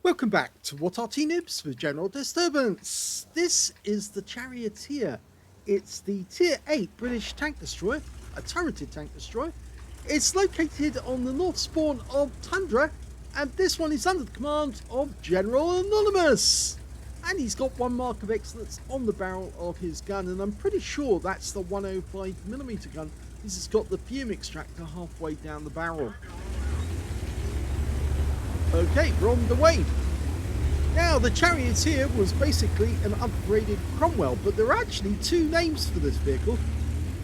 Welcome back to What Arty Noobs with General Disturbance. This is the Charioteer. It's the Tier 8 British tank destroyer, a turreted tank destroyer. It's located on the north spawn of Tundra, and this one is under the command of General Anonymous. And he's got one mark of excellence on the barrel of his gun, and I'm pretty sure that's the 105mm gun. This has got the fume extractor halfway down the barrel. Okay, we're on the way. Now, the Charioteer was basically an upgraded Cromwell, but there are actually two names for this vehicle,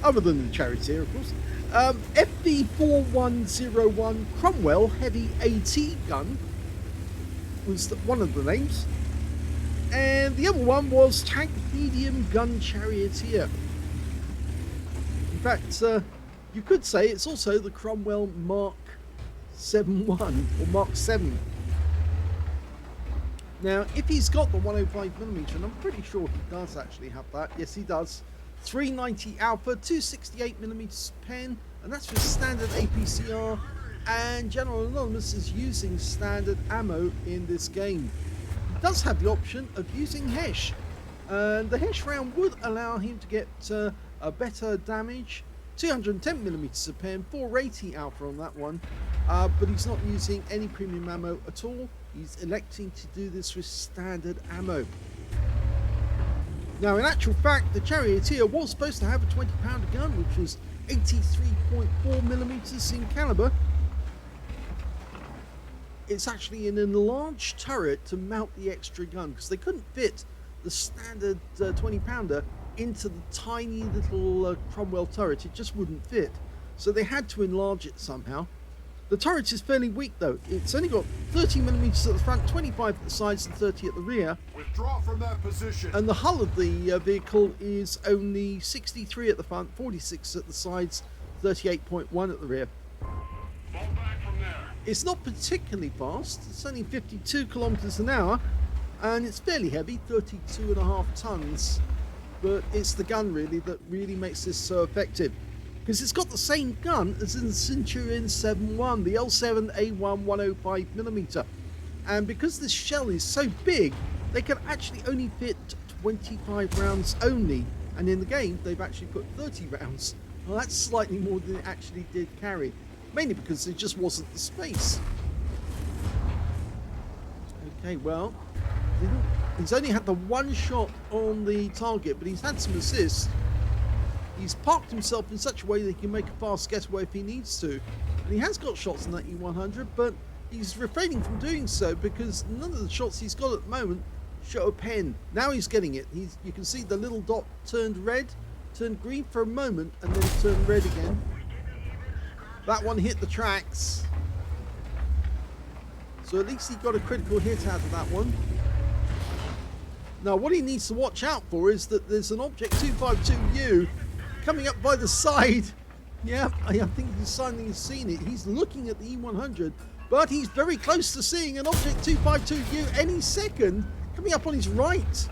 other than the Charioteer, of course. FV4101 Cromwell Heavy AT gun was one of the names, and the other one was Tank Medium Gun Charioteer. In fact, you could say it's also the Cromwell Mark 7.1 or Mark 7. Now, if he's got the 105mm, and I'm pretty sure he does actually have that. Yes, he does. 390 Alpha, 268mm pen, and that's for standard APCR. And General Anonymous is using standard ammo in this game. He does have the option of using HESH, and the HESH round would allow him to get a better damage. 210mm of pen, 480 Alpha on that one, but he's not using any premium ammo at all. He's electing to do this with standard ammo. Now, in actual fact, the Charioteer was supposed to have a 20-pounder gun, which was 83.4mm in caliber. It's actually an enlarged turret to mount the extra gun, because they couldn't fit the standard 20-pounder into the tiny little Cromwell turret. It just wouldn't fit, so they had to enlarge it somehow. The turret is fairly weak though. It's only got 30mm at the front, 25 at the sides and 30 at the rear. Withdraw from that position. And the hull of the vehicle is only 63 at the front, 46 at the sides, 38.1 at the rear. Fall back from there. It's not particularly fast. It's only 52 kilometers an hour, and it's fairly heavy, 32.5 tons. But it's the gun really that really makes this so effective, because it's got the same gun as in the Centurion 7.1, the L7A1 105mm, and because this shell is so big, they can actually only fit 25 rounds only, and in the game they've actually put 30 rounds. Well, that's slightly more than it actually did carry, mainly because there just wasn't the space. Okay, well, he's only had the one shot on the target, but he's had some assists. He's parked himself in such a way that he can make a fast getaway if he needs to. And he has got shots in that E100, but he's refraining from doing so because none of the shots he's got at the moment show a pen. Now he's getting it. You can see the little dot turned red, turned green for a moment, and then turned red again. That one hit the tracks. So at least he got a critical hit out of that one. Now, what he needs to watch out for is that there's an Object 252U coming up by the side. Yeah, I think he's finally seen it. He's looking at the E100, but he's very close to seeing an Object 252U any second coming up on his right.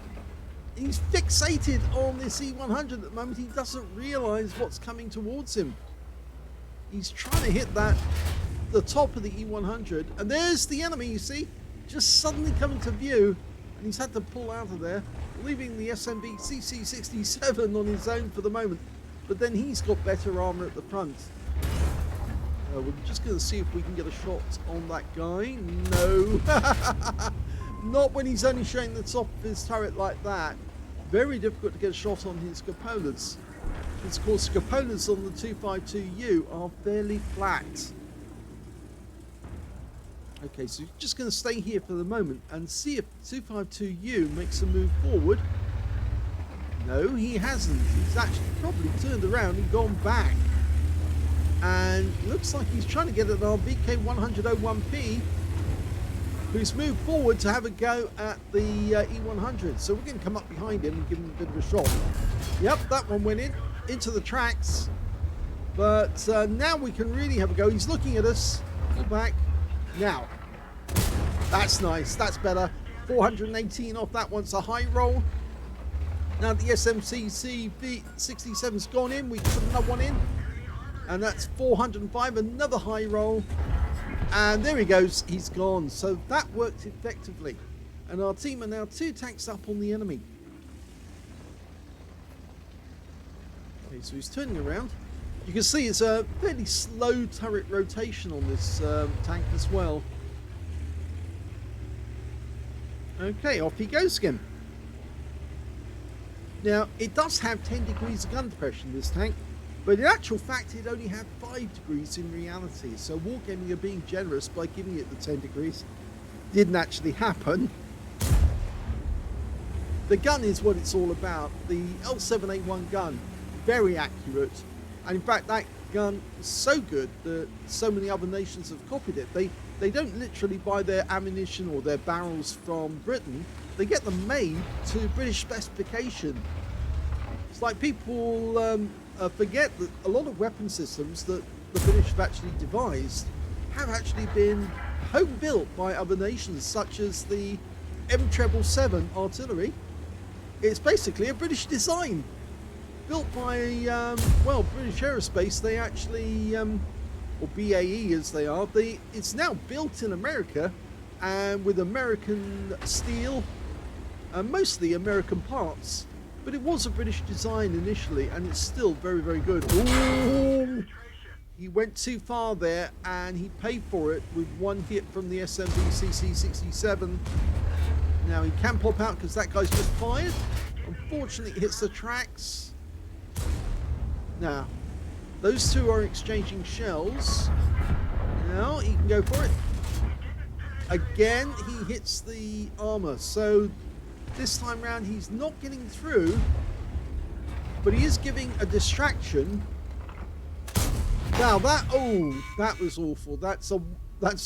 He's fixated on this E100 at the moment. He doesn't realise what's coming towards him. He's trying to hit the top of the E100, and there's the enemy, you see, just suddenly coming to view. And he's had to pull out of there, leaving the SMB CC67 on his own for the moment. But then he's got better armour at the front. We're just going to see if we can get a shot on that guy. No. Not when he's only showing the top of his turret like that. Very difficult to get a shot on his cupolas. Because, of course, cupolas on the 252U are fairly flat. Okay, so you're just going to stay here for the moment and see if 252U makes a move forward. No, he hasn't. He's actually probably turned around and gone back. And looks like he's trying to get at our VK100-01P, who's moved forward to have a go at the E100. So we're going to come up behind him and give him a bit of a shot. Yep, that one went into the tracks. But now we can really have a go. He's looking at us. Pull back. Now, that's nice, that's better. 418 off that one's a high roll. Now the SMCC V67's gone in, we can put another one in. And that's 405, another high roll. And there he goes, he's gone. So that worked effectively. And our team are now 2 tanks up on the enemy. Okay, so he's turning around. You can see it's a fairly slow turret rotation on this tank as well. Okay, off he goes again. Now, it does have 10 degrees of gun depression, this tank, but in actual fact, it only had 5 degrees in reality. So Wargaming are being generous by giving it the 10 degrees. Didn't actually happen. The gun is what it's all about. The L7A1 gun, very accurate. And in fact, that gun is so good that so many other nations have copied it. They don't literally buy their ammunition or their barrels from Britain. They get them made to British specification. It's like people forget that a lot of weapon systems that the British have actually devised have actually been home built by other nations, such as the M777 artillery. It's basically a British design, built by well, British Aerospace. They actually, or BAE as they are, it's now built in America and with American steel and mostly American parts. But it was a British design initially, and it's still very, very good. Ooh, he went too far there, and he paid for it with one hit from the SMB CC67. Now he can pop out because that guy's just fired. Unfortunately, it hits the tracks. Now, those two are exchanging shells. Now he can go for it. Again, he hits the armor. So this time round, he's not getting through, but he is giving a distraction. Now that was awful. That's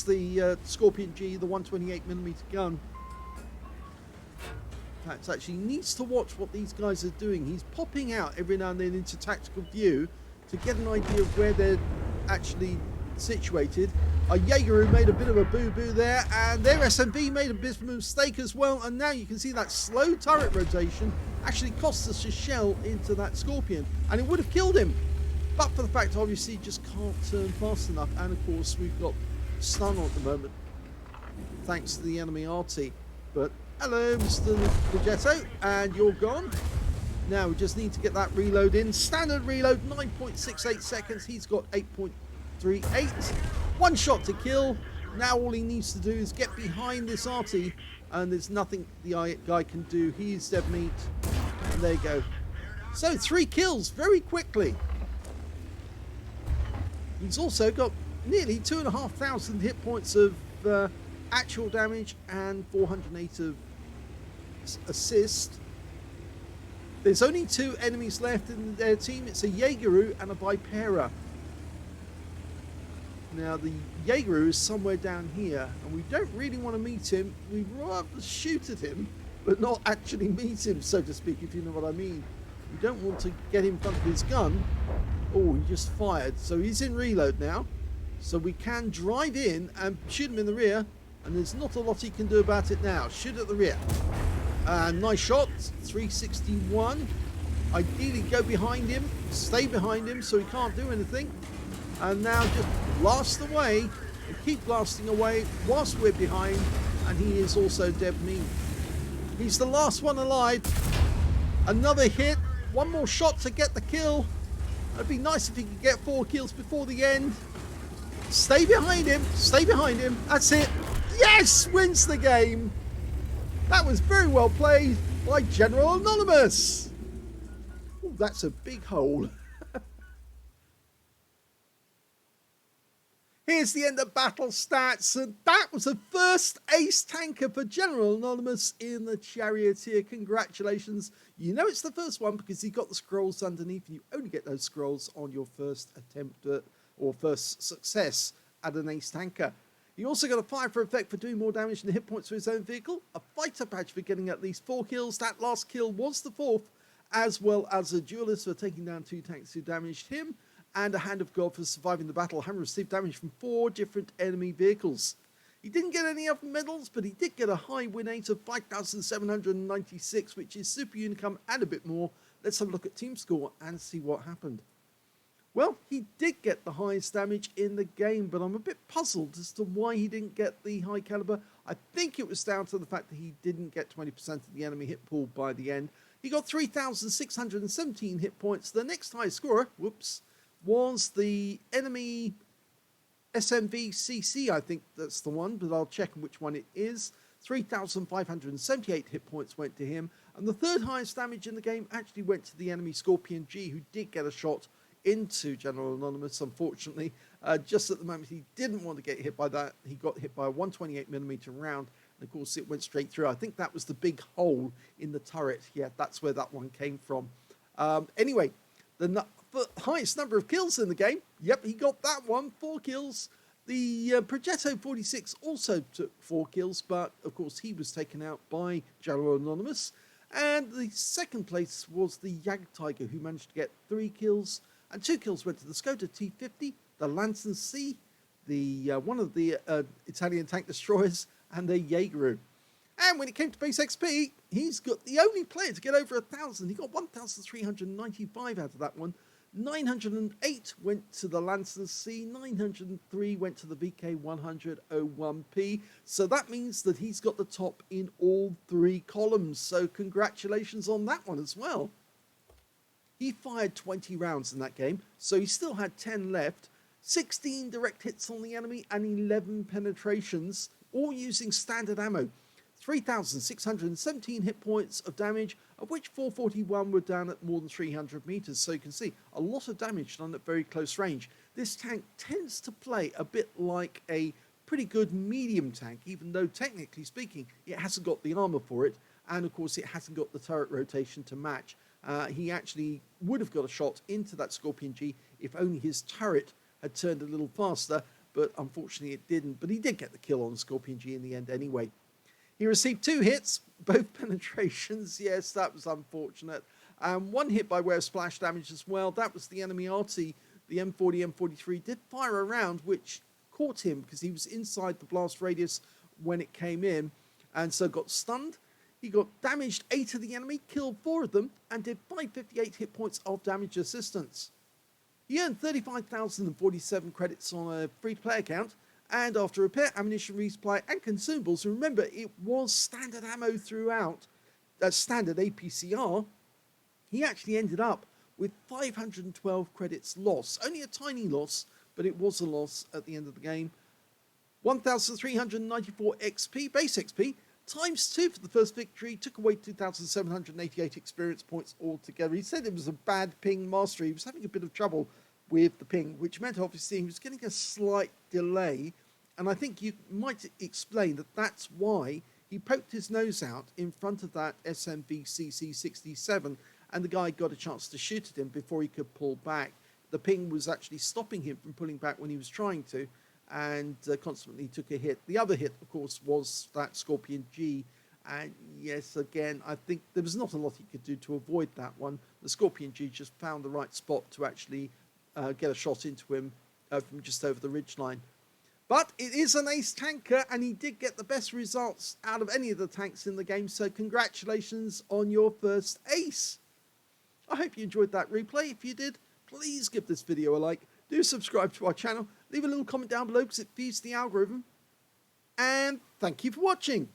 the Scorpion G, the 128mm gun. In fact, actually needs to watch what these guys are doing. He's popping out every now and then into tactical view to get an idea of where they're actually situated. Our Jaeger made a bit of a boo-boo there, and their SMB made a bit of a mistake as well, and now you can see that slow turret rotation actually cost us a shell into that Scorpion, and it would have killed him, but for the fact obviously he just can't turn fast enough. And of course we've got stun on at the moment thanks to the enemy Arty. But hello, Mr. Progetto, and you're gone. Now we just need to get that reload in. Standard reload, 9.68 seconds. He's got 8.38. One shot to kill. Now all he needs to do is get behind this Arty, and there's nothing the guy can do. He is dead meat. And there you go. So 3 kills very quickly. He's also got nearly 2,500 hit points of actual damage and 408 of assist. There's only 2 enemies left in their team. It's a Jaeger and a Vipera. Now the Jaeger is somewhere down here, and we don't really want to meet him. We'd rather shoot at him, but not actually meet him, so to speak, if you know what I mean. We don't want to get in front of his gun. Oh, he just fired. So he's in reload now. So we can drive in and shoot him in the rear, and there's not a lot he can do about it now. Shoot at the rear. Nice shot, 361. Ideally go behind him, stay behind him so he can't do anything. And now just blast away, and keep blasting away whilst we're behind, and he is also dead meat. He's the last one alive. Another hit, one more shot to get the kill. It'd be nice if he could get 4 kills before the end. Stay behind him, that's it. Yes, wins the game. That was very well played by General Anonymous. Ooh, that's a big hole. Here's the end of battle stats, and that was the first ace tanker for General Anonymous in the Charioteer. Congratulations. You know it's the first one because he got the scrolls underneath, and you only get those scrolls on your first attempt or first success at an ace tanker. He also got a fire for effect for doing more damage than hit points for his own vehicle, a fighter badge for getting at least 4 kills. That last kill was the 4th, as well as a duelist for taking down 2 tanks who damaged him, and a Hand of God for surviving the battle, having received damage from 4 different enemy vehicles. He didn't get any other medals, but he did get a high win rate of 5,796, which is super income and a bit more. Let's have a look at team score and see what happened. Well, Well, he did get the highest damage in the game, but I'm a bit puzzled as to why he didn't get the high caliber. I think it was down to the fact that he didn't get 20% of the enemy hit pool by the end. He got 3,617 hit points. The next highest scorer, whoops, was the enemy SMVCC, I think that's the one, but I'll check which one it is. 3,578 hit points went to him. And the third highest damage in the game actually went to the enemy Scorpion G, who did get a shot into General Anonymous, unfortunately. Just at the moment, he didn't want to get hit by that. He got hit by a 128mm round, and of course, it went straight through. I think that was the big hole in the turret. Yeah, that's where that one came from. Anyway, the highest number of kills in the game, yep, he got that one, 4 kills. The Progetto 46 also took 4 kills, but of course, he was taken out by General Anonymous. And the second place was the Jagdtiger, who managed to get 3 kills. And 2 kills went to the Skoda T50, the Lansen C, the one of the Italian tank destroyers, and the Jaegeru. And when it came to base XP, he's got the only player to get over 1,000. He got 1,395 out of that one. 908 went to the Lansen C, 903 went to the VK100-01P. So that means that he's got the top in all 3 columns. So congratulations on that one as well. He fired 20 rounds in that game, so he still had 10 left. 16 direct hits on the enemy and 11 penetrations, all using standard ammo. 3,617 hit points of damage, of which 441 were down at more than 300 meters. So you can see a lot of damage done at very close range. This tank tends to play a bit like a pretty good medium tank, even though technically speaking, it hasn't got the armor for it. And of course, it hasn't got the turret rotation to match. He actually would have got a shot into that Scorpion G if only his turret had turned a little faster, but unfortunately it didn't. But he did get the kill on Scorpion G in the end anyway. He received 2 hits, both penetrations. Yes, that was unfortunate. 1 hit by way of splash damage as well. That was the enemy Arty. The M40, M43 did fire a round, which caught him because he was inside the blast radius when it came in, and so got stunned. He got damaged 8 of the enemy, killed 4 of them, and did 558 hit points of damage assistance. He earned 35,047 credits on a free-to-play account, and after repair, ammunition resupply, and consumables, remember it was standard ammo throughout, standard APCR, he actually ended up with 512 credits loss. Only a tiny loss, but it was a loss at the end of the game. 1,394 XP, base XP, times 2 for the first victory, took away 2,788 experience points altogether. He said it was a bad ping mastery. He was having a bit of trouble with the ping, which meant obviously he was getting a slight delay. And I think you might explain that that's why he poked his nose out in front of that SMVCC-67, and the guy got a chance to shoot at him before he could pull back. The ping was actually stopping him from pulling back when he was trying to, and consequently took a hit. The other hit, of course, was that Scorpion G. And yes, again, I think there was not a lot he could do to avoid that one. The Scorpion G just found the right spot to actually get a shot into him from just over the ridgeline. But it is an ace tanker, and he did get the best results out of any of the tanks in the game. So congratulations on your first ace. I hope you enjoyed that replay. If you did, please give this video a like. Do subscribe to our channel. Leave a little comment down below because it feeds the algorithm. And thank you for watching.